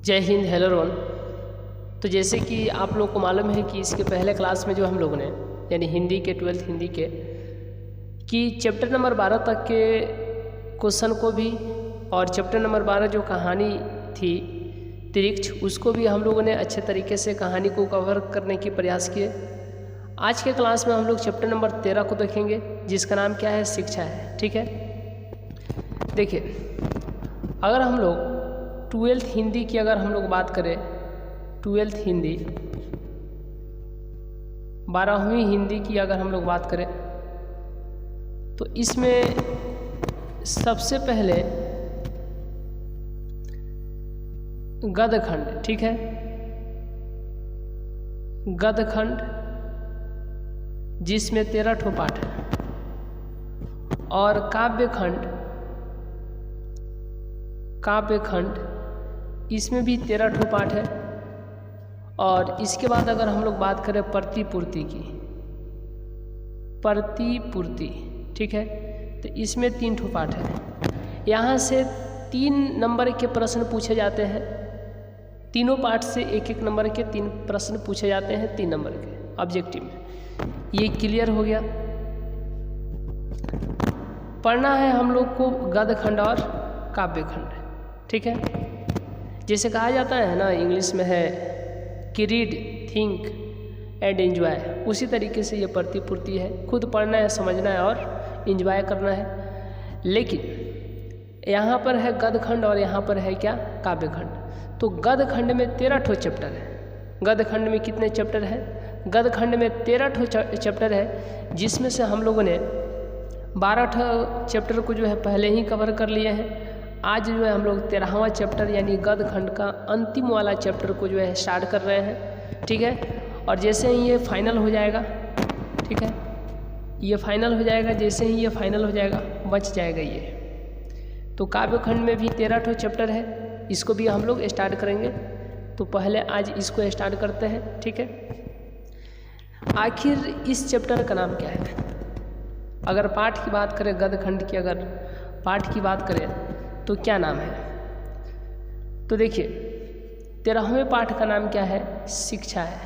जय Hind, hello role. तो जैसे कि आप लोग को मालूम है कि इसके पहले क्लास में जो हम लोगों ने यानी हिंदी के 12th हिंदी के कि चैप्टर नंबर 12 तक के क्वेश्चन को भी और चैप्टर नंबर 12 जो कहानी थी तिरिक्ष उसको भी हम लोगों ने अच्छे तरीके से कहानी को कवर करने की प्रयास किए। आज के क्लास में हम लोग चैप्टर नंबर 13 को देखेंगे जिसका नाम क्या है, शिक्षा है। ठीक है, देखिए अगर हम लोग 12th हिंदी की अगर हम लोग बात करें, 12th हिंदी 12वीं हिंदी की अगर हम लोग बात करें तो इसमें सबसे पहले गद्यखंड, ठीक है, गद्यखंड जिसमें 13 ठो पाठ है और काव्यखंड इसमें भी 13 ठो पाठ है। और इसके बाद अगर हम लोग बात करें प्रतिपूर्ति की, प्रतिपूर्ति, ठीक है, तो इसमें 3 ठो पाठ है। यहाँ से 3 नंबर के प्रश्न पूछे जाते हैं, तीनों पाठ से 1-1 नंबर के 3 प्रश्न पूछे जाते हैं, 3 नंबर के ऑब्जेक्टिव में। ये क्लियर हो गया। पढ़ना है हम लोग को गद्यखंड और काव्यखंड, ठीक है। जैसे कहा जाता है ना, इंग्लिश में है कि रीड, थिंक एंड एंजॉय, उसी तरीके से ये प्रतिपूर्ति है। खुद पढ़ना है, समझना है और एंजॉय करना है। लेकिन यहाँ पर है गद्यखंड और यहाँ पर है क्या, काव्यखंड। तो गद्यखंड में 13 ठो चैप्टर है। गद्यखंड में कितने चैप्टर है? गद्यखंड में 13 ठो चैप्टर है, जिसमें से हम लोगों ने 12 ठो चैप्टर को जो है पहले ही कवर कर लिए हैं। आज जो है हम लोग 13वां चैप्टर यानी गद्यखंड का अंतिम वाला चैप्टर को जो है स्टार्ट कर रहे हैं, ठीक है। और जैसे ही ये फाइनल हो जाएगा, ठीक है, ये फाइनल हो जाएगा, जैसे ही ये फाइनल हो जाएगा बच जाएगा ये। तो काव्यखंड में भी 13 ठो चैप्टर है, इसको भी हम लोग स्टार्ट करेंगे। तो पहले आज इसको स्टार्ट करते हैं, ठीक है। आखिर इस चैप्टर का नाम क्या है? अगर पाठ की बात करें, गद्यखंड की अगर पाठ की बात करें तो क्या नाम है? तो देखिए 13वें पाठ का नाम क्या है? शिक्षा है,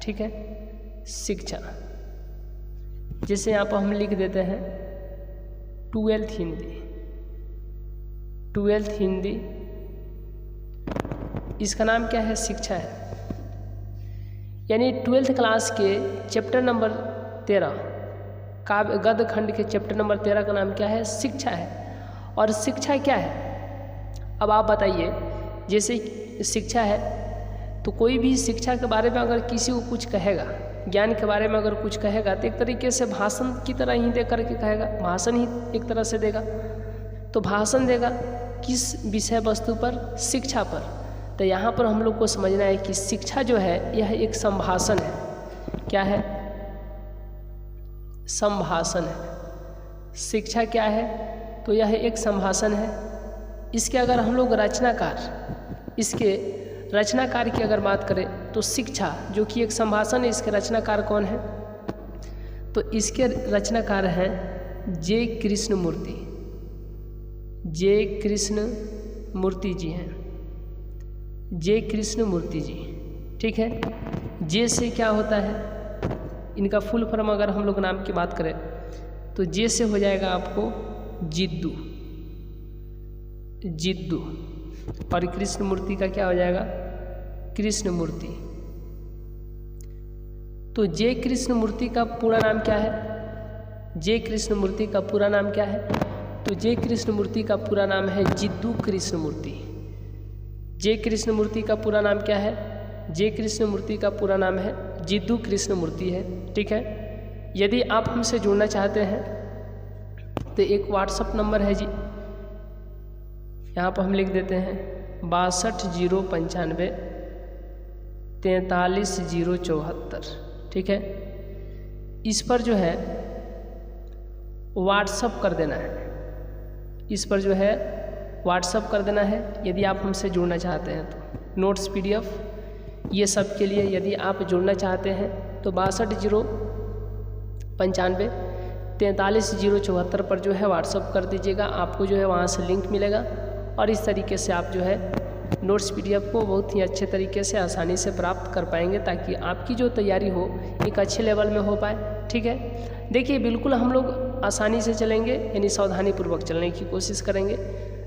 ठीक है, शिक्षा। जैसे यहाँ पर हम लिख देते हैं 12th हिंदी, 12th हिंदी, इसका नाम क्या है? शिक्षा है। यानी 12th क्लास के चैप्टर नंबर 13 गद्यखंड के चैप्टर नंबर 13 का नाम क्या है? शिक्षा है। और शिक्षा क्या है? अब आप बताइए। जैसे शिक्षा है तो कोई भी शिक्षा के बारे में अगर किसी को कुछ कहेगा, ज्ञान के बारे में अगर कुछ कहेगा तो एक तरीके से भाषण की तरह ही दे करके कहेगा, भाषण ही एक तरह से देगा। तो भाषण देगा किस विषय वस्तु पर? शिक्षा पर। तो यहाँ पर हम लोग को समझना है कि शिक्षा जो है यह एक संभाषण है। क्या है? संभाषण है। शिक्षा क्या है? तो यह एक संभाषण है। इसके अगर हम लोग इसके रचनाकार की अगर बात करें तो शिक्षा जो कि एक संभाषण है, इसके रचनाकार कौन है? तो इसके रचनाकार हैं जे कृष्णमूर्ति, जे कृष्णमूर्ति जी हैं, जे कृष्णमूर्ति जी, ठीक है। जे से क्या होता है? इनका फुल फॉर्म अगर हम लोग नाम की बात करें तो जे से हो जाएगा आपको जिद्दू, जिद्दू। और कृष्णमूर्ति का क्या हो जाएगा? कृष्णमूर्ति। तो जे कृष्णमूर्ति का पूरा नाम क्या है? जे कृष्णमूर्ति का पूरा नाम क्या है? तो जे कृष्णमूर्ति का पूरा नाम है जिद्दू कृष्णमूर्ति। जे कृष्णमूर्ति का पूरा नाम क्या है? जे कृष्णमूर्ति का पूरा नाम है जिद्दू कृष्णमूर्ति है, ठीक है। यदि आप हमसे जुड़ना चाहते हैं तो एक व्हाट्सअप नंबर है जी, यहाँ पर हम लिख देते हैं 62 095 43 074, ठीक है। इस पर जो है व्हाट्सअप कर देना है, इस पर जो है व्हाट्सअप कर देना है यदि आप हमसे जुड़ना चाहते हैं तो। नोट्स PDF ये सब के लिए यदि आप जुड़ना चाहते हैं तो 62 095 43 074 पर जो है व्हाट्सअप कर दीजिएगा। आपको जो है वहाँ से लिंक मिलेगा और इस तरीके से आप जो है नोट्स PDF को बहुत ही अच्छे तरीके से आसानी से प्राप्त कर पाएंगे, ताकि आपकी जो तैयारी हो एक अच्छे लेवल में हो पाए। ठीक है, देखिए बिल्कुल हम लोग आसानी से चलेंगे, यानी सावधानीपूर्वक चलने की कोशिश करेंगे।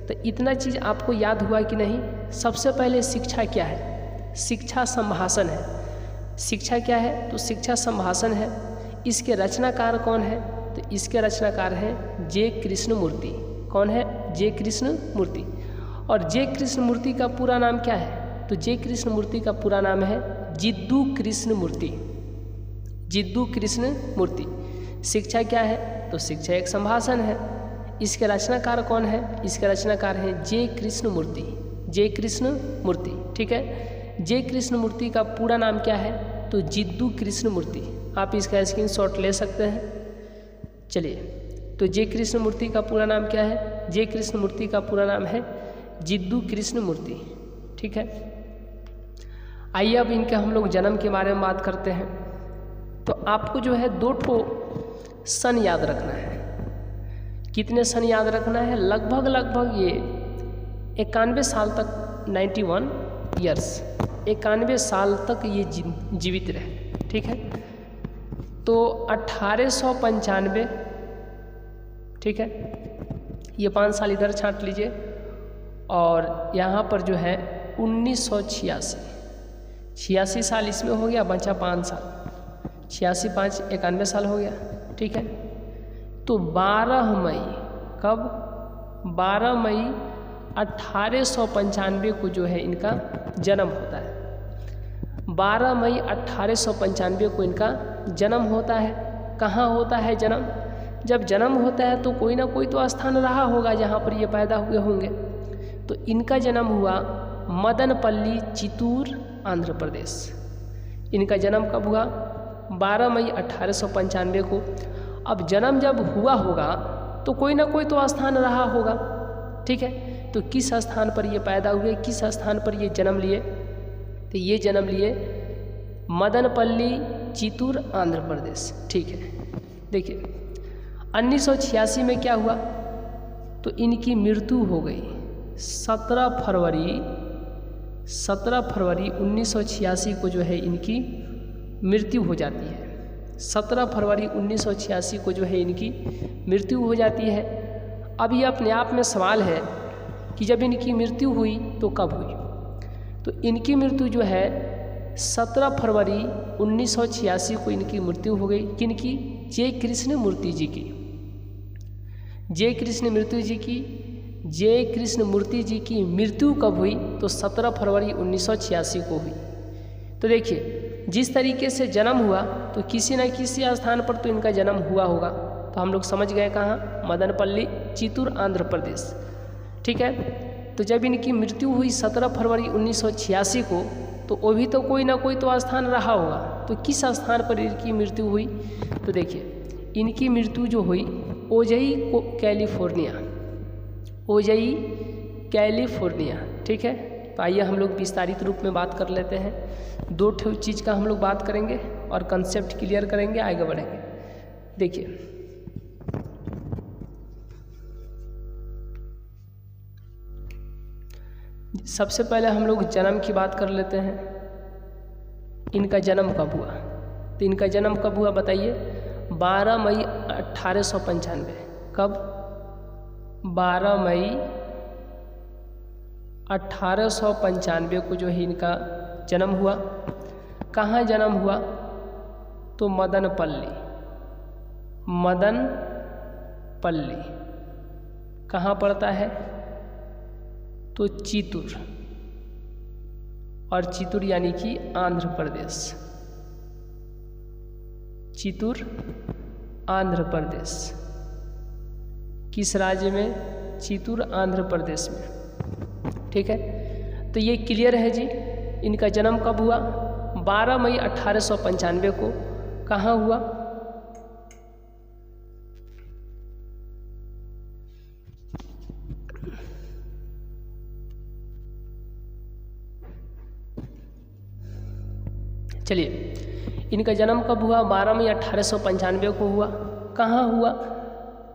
तो इतना चीज़ आपको याद हुआ कि नहीं? सबसे पहले शिक्षा क्या है? शिक्षा संभाषण है। शिक्षा क्या है? तो शिक्षा संभाषण है। इसके रचनाकार कौन है? तो इसके रचनाकार हैं जे कृष्णमूर्ति। कौन है? जे कृष्णमूर्ति। और जे कृष्णमूर्ति का पूरा नाम क्या है? तो जे कृष्णमूर्ति का पूरा नाम है जिद्दू कृष्णमूर्ति। जिद्दू कृष्णमूर्ति। शिक्षा क्या है? तो शिक्षा एक संभाषण है। इसके रचनाकार कौन है? इसके रचनाकार हैं जे कृष्णमूर्ति। जे कृष्णमूर्ति। ठीक है, जे कृष्णमूर्ति का पूरा नाम क्या है? तो जिद्दू कृष्णमूर्ति। आप इसका स्क्रीनशॉट ले सकते हैं। चलिए, तो जे कृष्णमूर्ति का पूरा नाम क्या है? जे कृष्णमूर्ति का पूरा नाम है जिद्दू कृष्णमूर्ति। ठीक है, आइए अब इनके हम लोग जन्म के बारे में बात करते हैं। तो आपको जो है 2 ठो सन याद रखना है। कितने सन याद रखना है? लगभग ये 91 साल तक, 91 ईयर्स, 91 साल तक ये जीवित रहे। ठीक है, तो 1895, ठीक है, ये 5 साल इधर छांट लीजिए, और यहाँ पर जो है 1986, 86 साल इसमें हो गया, बचा 5 साल, 86 5 91 साल हो गया। ठीक है, तो 12 मई, कब? 12 मई 1895 को जो है इनका जन्म होता है। 12 मई 1895 को इनका जन्म होता है। कहाँ होता है जन्म? जब जन्म होता है तो कोई ना कोई तो स्थान रहा होगा जहाँ पर ये पैदा हुए होंगे। तो इनका जन्म हुआ मदनपल्ली, चित्तूर, आंध्र प्रदेश। इनका जन्म कब हुआ? 12 मई 1895 को। अब जन्म जब हुआ होगा तो कोई ना कोई तो स्थान रहा होगा। ठीक है, तो किस स्थान पर ये पैदा हुए, किस स्थान पर ये जन्म लिए? तो ये जन्म लिए मदनपल्ली, चित्तूर, आंध्र प्रदेश। ठीक है, देखिए 1986 में क्या हुआ? तो इनकी मृत्यु हो गई 17 फरवरी 1986 को जो है इनकी मृत्यु हो जाती है। 17 फरवरी 1986 को जो है इनकी मृत्यु हो जाती है। अब ये अपने आप में सवाल है कि जब इनकी मृत्यु हुई तो कब हुई? तो इनकी मृत्यु जो है 17 फरवरी 1986 को इनकी मृत्यु हो गई। किनकी? जे कृष्णमूर्ति जी की। जे कृष्णमूर्ति जी की मृत्यु कब हुई? तो 17 फरवरी 1986 को हुई। तो देखिए जिस तरीके से जन्म हुआ तो किसी न किसी स्थान पर तो इनका जन्म हुआ होगा। तो हम लोग समझ गए कहाँ? मदनपल्ली, चित्तूर, आंध्र प्रदेश। ठीक है, तो जब इनकी मृत्यु हुई 17 फरवरी 1986 को, तो वो भी तो कोई ना कोई तो स्थान रहा होगा। तो किस स्थान पर इनकी मृत्यु हुई? तो देखिए इनकी मृत्यु जो हुई ओजई, कैलिफोर्निया। ओजई, कैलिफोर्निया। ठीक है, तो आइए हम लोग विस्तारित रूप में बात कर लेते हैं। 2 चीज़ का हम लोग बात करेंगे और कंसेप्ट क्लियर करेंगे, आगे बढ़ेंगे। देखिए सबसे पहले हम लोग जन्म की बात कर लेते हैं। इनका जन्म कब हुआ? तो इनका जन्म कब हुआ बताइए? 12 मई 1895। कब? 12 मई 1895 को जो है इनका जन्म हुआ। कहाँ जन्म हुआ? तो मदनपल्ली। मदनपल्ली कहाँ पड़ता है? तो चित्तूर, और चित्तूर यानी कि आंध्र प्रदेश। चित्तूर, आंध्र प्रदेश। किस राज्य में? चित्तूर, आंध्र प्रदेश में। ठीक है, तो ये क्लियर है जी। इनका जन्म कब हुआ? 12 मई 1895 को। कहाँ हुआ? चलिए इनका जन्म कब हुआ? 12 मई 1895 को हुआ। कहाँ हुआ?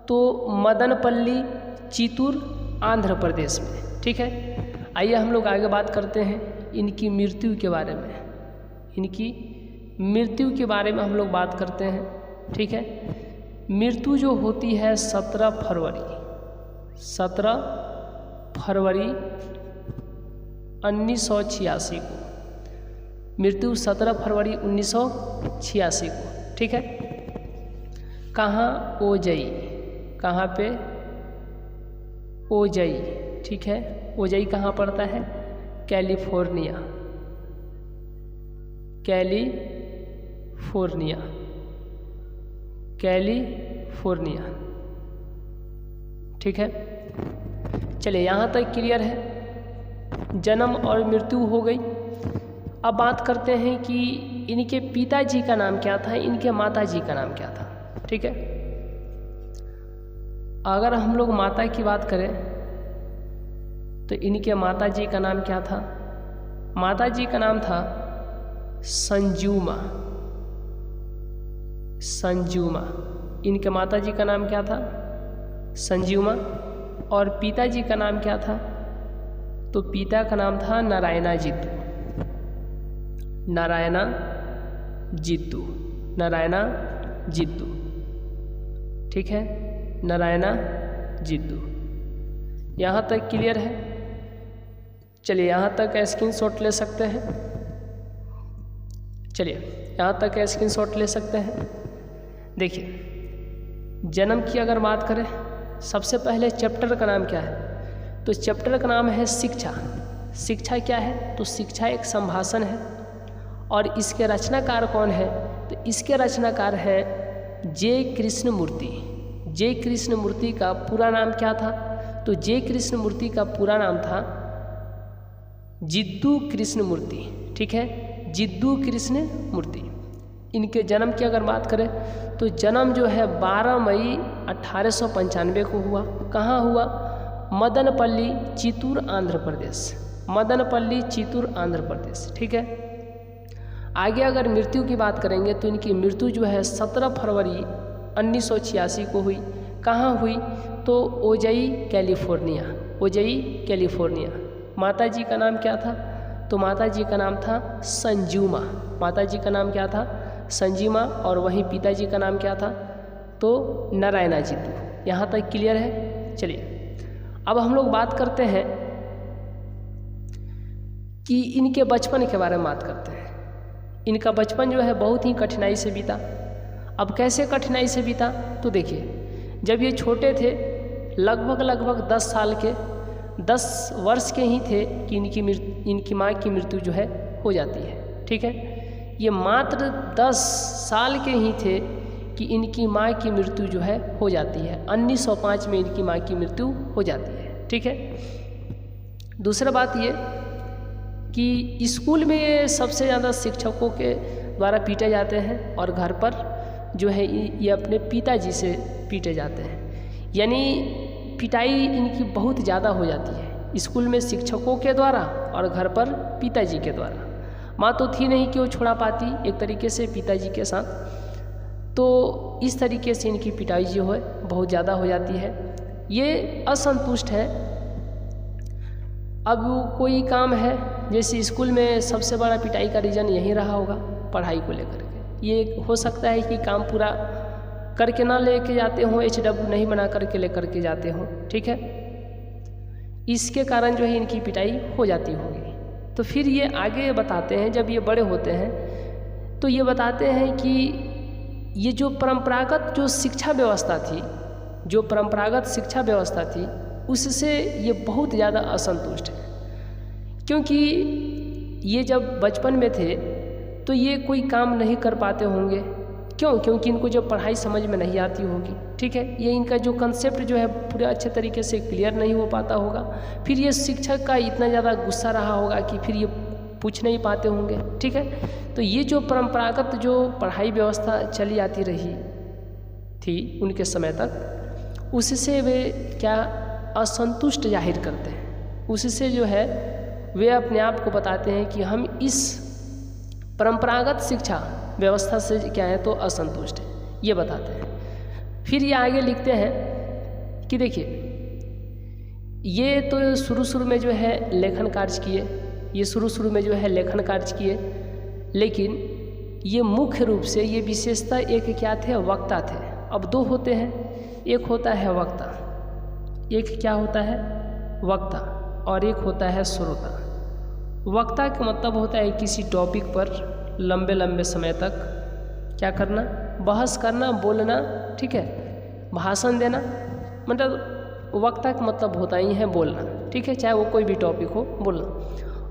तो मदनपल्ली, चित्तूर, आंध्र प्रदेश में। ठीक है, आइए हम लोग आगे बात करते हैं इनकी मृत्यु के बारे में। इनकी मृत्यु के बारे में हम लोग बात करते हैं, ठीक है। मृत्यु जो होती है 17 फरवरी 1986 को, मृत्यु 17 फरवरी 1986 को, ठीक है। कहाँ? ओजई। कहाँ पे? ओजई, ठीक है। ओजई कहाँ पड़ता है? कैलिफोर्निया, कैलिफोर्निया, कैलिफोर्निया, ठीक है। चलिए यहाँ तक क्लियर है। जन्म और मृत्यु हो गई। अब बात करते हैं कि इनके पिताजी का नाम क्या था, इनके माताजी का नाम क्या था, ठीक है। अगर हम लोग माता की बात करें तो इनके माताजी का नाम क्या था? माताजी का नाम था संजूमा। संजूमा, इनके माताजी का नाम क्या था? संजूमा। और पिताजी का नाम क्या था? तो पिता का नाम था नारायणा जित्तू। नारायणा जित्तू, नारायणा जित्तू, ठीक है। नारायणा जित्तू। यहाँ तक क्लियर है। चलिए यहाँ तक स्क्रीनशॉट ले सकते हैं। चलिए यहाँ तक स्क्रीनशॉट ले सकते हैं। देखिए जन्म की अगर बात करें, सबसे पहले चैप्टर का नाम क्या है? तो चैप्टर का नाम है शिक्षा। शिक्षा क्या है? तो शिक्षा एक संभाषण है। और इसके रचनाकार कौन है? तो इसके रचनाकार है जे कृष्णमूर्ति। जे कृष्णमूर्ति का पूरा नाम क्या था? तो जे कृष्णमूर्ति का पूरा नाम था जिद्दू कृष्णमूर्ति, ठीक है। जिद्दू कृष्णमूर्ति। इनके जन्म की अगर बात करें तो जन्म जो है 12 मई 1895 को हुआ। कहाँ हुआ? मदनपल्ली, चित्तूर, आंध्र प्रदेश। मदनपल्ली, चित्तूर, आंध्र प्रदेश, ठीक है। आगे अगर मृत्यु की बात करेंगे तो इनकी मृत्यु जो है 17 फरवरी 1986 को हुई। कहाँ हुई? तो ओजई, कैलिफोर्निया। ओजई, कैलिफोर्निया। माताजी का नाम क्या था? तो माताजी का नाम था संजूमा। माताजी का नाम क्या था? संजीमा। और वहीं पिताजी का नाम क्या था? तो नारायणा जित्तू। यहाँ तक क्लियर है। चलिए अब हम लोग बात करते हैं कि इनके बचपन के बारे में बात करते हैं। इनका बचपन जो है बहुत ही कठिनाई से बीता। अब कैसे कठिनाई से बीता? तो देखिए जब ये छोटे थे, लगभग 10 साल के, 10 वर्ष के ही थे कि इनकी माँ की मृत्यु जो है हो जाती है, ठीक है। ये मात्र 10 साल के ही थे कि इनकी माँ की मृत्यु जो है हो जाती है। 1905 में इनकी माँ की मृत्यु हो जाती है, ठीक है। दूसरा बात ये कि स्कूल में ये सबसे ज़्यादा शिक्षकों के द्वारा पीटे जाते हैं और घर पर जो है ये अपने पिताजी से पीटे जाते हैं। यानी पिटाई इनकी बहुत ज़्यादा हो जाती है, स्कूल में शिक्षकों के द्वारा और घर पर पिताजी के द्वारा। माँ तो थी नहीं कि वो छुड़ा पाती एक तरीके से पिताजी के साथ, तो इस तरीके से इनकी पिटाई जो है बहुत ज़्यादा हो जाती है। ये असंतुष्ट है। अब कोई काम है, जैसे स्कूल में सबसे बड़ा पिटाई का रीज़न यही रहा होगा पढ़ाई को लेकर के। ये हो सकता है कि काम पूरा करके ना लेके जाते हों, HW नहीं बना करके लेकर के जाते हों, ठीक है। इसके कारण जो है इनकी पिटाई हो जाती होगी। तो फिर ये आगे बताते हैं, जब ये बड़े होते हैं तो ये बताते हैं कि ये जो परंपरागत जो शिक्षा व्यवस्था थी, जो परंपरागत शिक्षा व्यवस्था थी, उससे ये बहुत ज़्यादा असंतुष्ट है। क्योंकि ये जब बचपन में थे तो ये कोई काम नहीं कर पाते होंगे। क्यों? क्योंकि इनको जो पढ़ाई समझ में नहीं आती होगी, ठीक है। ये इनका जो कंसेप्ट जो है पूरे अच्छे तरीके से क्लियर नहीं हो पाता होगा। फिर ये शिक्षक का इतना ज़्यादा गुस्सा रहा होगा कि फिर ये पूछ नहीं पाते होंगे, ठीक है। तो ये जो परंपरागत जो पढ़ाई व्यवस्था चली आती रही थी उनके समय तक, उससे वे क्या असंतुष्ट जाहिर करते हैं। उससे जो है वे अपने आप को बताते हैं कि हम इस परंपरागत शिक्षा व्यवस्था से क्या है तो असंतुष्ट है, ये बताते हैं। फिर ये आगे लिखते हैं कि देखिए ये तो शुरू में जो है लेखन कार्य किए, ये शुरू में जो है लेखन कार्य किए, लेकिन ये मुख्य रूप से ये विशेषता एक क्या थे, वक्ता थे। अब दो होते हैं, एक होता है वक्ता, एक क्या होता है वक्ता, और एक होता है श्रोता। वक्ता का मतलब होता है किसी टॉपिक पर लंबे समय तक क्या करना, बहस करना, बोलना, ठीक है, भाषण देना, मतलब वक्ता का मतलब होता ही है बोलना, ठीक है, चाहे वो कोई भी टॉपिक हो बोलना।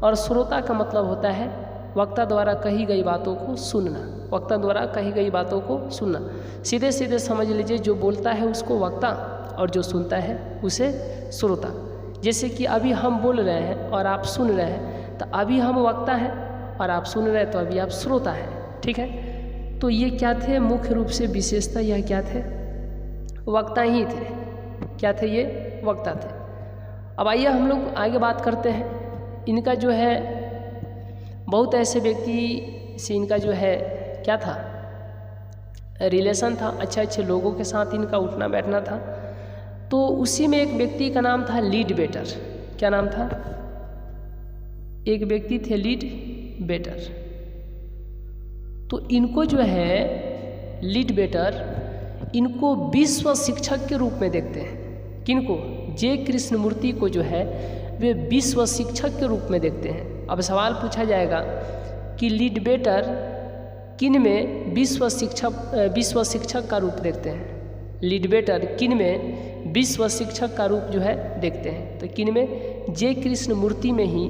और श्रोता का मतलब होता है वक्ता द्वारा कही गई बातों को सुनना, वक्ता द्वारा कही गई बातों को सुनना। सीधे समझ लीजिए, जो बोलता है उसको वक्ता और जो सुनता है उसे श्रोता। जैसे कि अभी हम बोल रहे हैं और आप सुन रहे हैं, तो अभी हम वक्ता हैं और आप सुन रहे हैं, तो अभी आप श्रोता हैं, ठीक है। तो ये क्या थे, मुख्य रूप से विशेषता यह क्या थे, वक्ता ही थे। क्या थे ये, वक्ता थे। अब आइए हम लोग आगे बात करते हैं। इनका जो है बहुत ऐसे व्यक्ति से इनका जो है क्या था, रिलेशन था, अच्छे लोगों के साथ इनका उठना बैठना था। तो उसी में एक व्यक्ति का नाम था लीडबेटर। क्या नाम था, एक व्यक्ति थे लीडबेटर। तो इनको जो है लीडबेटर, इनको विश्व शिक्षक के रूप में देखते हैं। किनको, जे कृष्णमूर्ति को जो है वे विश्व शिक्षक के रूप में देखते हैं। अब सवाल पूछा जाएगा कि लीडबेटर किन में विश्व शिक्षक का रूप देखते हैं, लीडबेटर किन में विश्व शिक्षक का रूप जो है देखते हैं। तो किन में, जे कृष्णमूर्ति में ही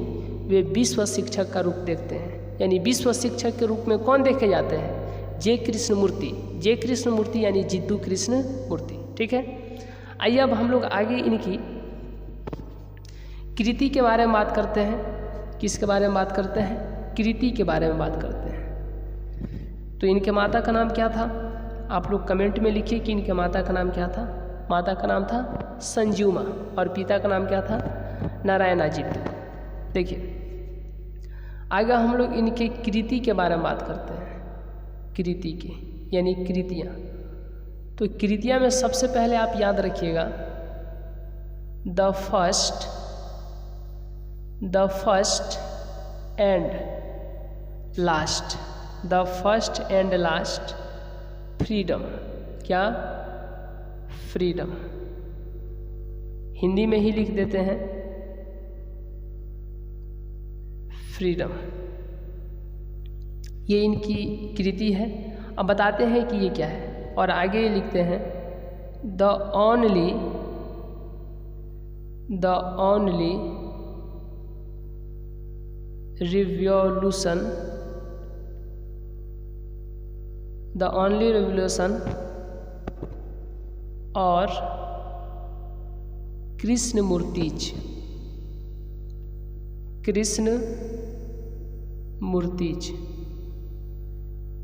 वे विश्व शिक्षक का रूप देखते हैं। यानी विश्व शिक्षक के रूप में कौन देखे जाते हैं, जे कृष्णमूर्ति। जे कृष्णमूर्ति यानी जिद्दू कृष्णमूर्ति, ठीक है। आइए अब हम लोग आगे इनकी कृति के बारे में बात करते हैं। किसके बारे में बात करते हैं, कृति के बारे में बात करते हैं। तो इनके माता का नाम क्या था, आप लोग कमेंट में लिखिए कि इनके माता का नाम क्या था। माता का नाम था संजुमा और पिता का नाम क्या था, नारायणा जिद्दू। देखिए आगे हम लोग इनके कृति के बारे में बात करते हैं। कृति की यानी कृतियाँ। तो कृतियाँ में सबसे पहले आप याद रखिएगा, the first and last, the first and last freedom. क्या, फ्रीडम। हिंदी में ही लिख देते हैं फ्रीडम। ये इनकी कृति है। अब बताते हैं कि ये क्या है, और आगे ये लिखते हैं द ओनली रिवॉल्यूशन और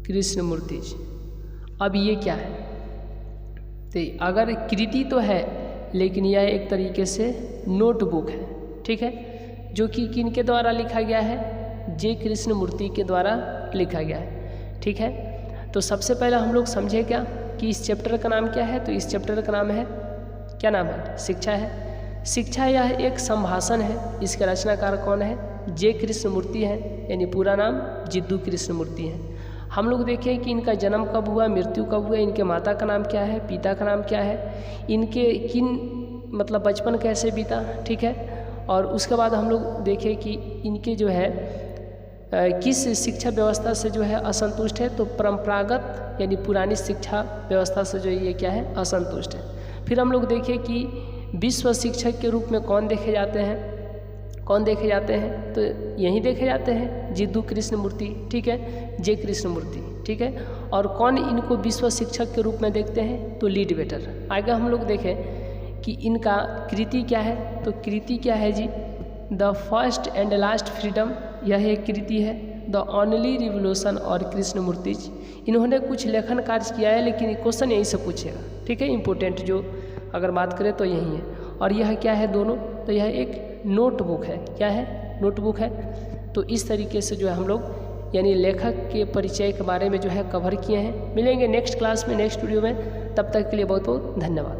कृष्णमूर्तिज। अब ये क्या है, तो अगर कृति तो है लेकिन यह एक तरीके से नोटबुक है, ठीक है, जो कि किनके द्वारा लिखा गया है, जे कृष्णमूर्ति के द्वारा लिखा गया है, ठीक है। तो सबसे पहले हम लोग समझे क्या कि इस चैप्टर का नाम क्या है। तो इस चैप्टर का नाम है, क्या नाम है, शिक्षा है। शिक्षा यह एक संभाषण है। इसके रचनाकार कौन है, जे कृष्णमूर्ति है, यानी पूरा नाम जिद्दू कृष्णमूर्ति है। हम लोग देखें कि इनका जन्म कब हुआ, मृत्यु कब हुआ, इनके माता का नाम क्या है, पिता का नाम क्या है, इनके मतलब बचपन कैसे बीता, ठीक है। और उसके बाद हम लोग देखें कि इनके जो है किस शिक्षा व्यवस्था से जो है असंतुष्ट है। तो परंपरागत यानी पुरानी शिक्षा व्यवस्था से जो ये क्या है, असंतुष्ट है। फिर हम लोग देखें कि विश्व शिक्षक के रूप में कौन देखे जाते हैं, तो यही देखे जाते हैं जिद्दू कृष्णमूर्ति, ठीक है, जे कृष्णमूर्ति, ठीक है। और कौन इनको विश्व शिक्षक के रूप में देखते हैं, तो लीडबेटर। आगे हम लोग देखें कि इनका कृति क्या है। तो कृति क्या है जी, the first and last freedom, यह एक कृति है। द ओनली रिवॉल्यूशन और कृष्णमूर्तिज, इन्होंने कुछ लेखन कार्य किया है, लेकिन क्वेश्चन यहीं से पूछेगा, ठीक है। इंपॉर्टेंट जो अगर बात करें तो यही है। और यह क्या है दोनों, तो यह एक नोटबुक है। क्या है, नोटबुक है। तो इस तरीके से जो है हम लोग यानी लेखक के परिचय के बारे में जो है कवर किए हैं। मिलेंगे नेक्स्ट क्लास में, नेक्स्ट वीडियो में। तब तक के लिए बहुत बहुत धन्यवाद।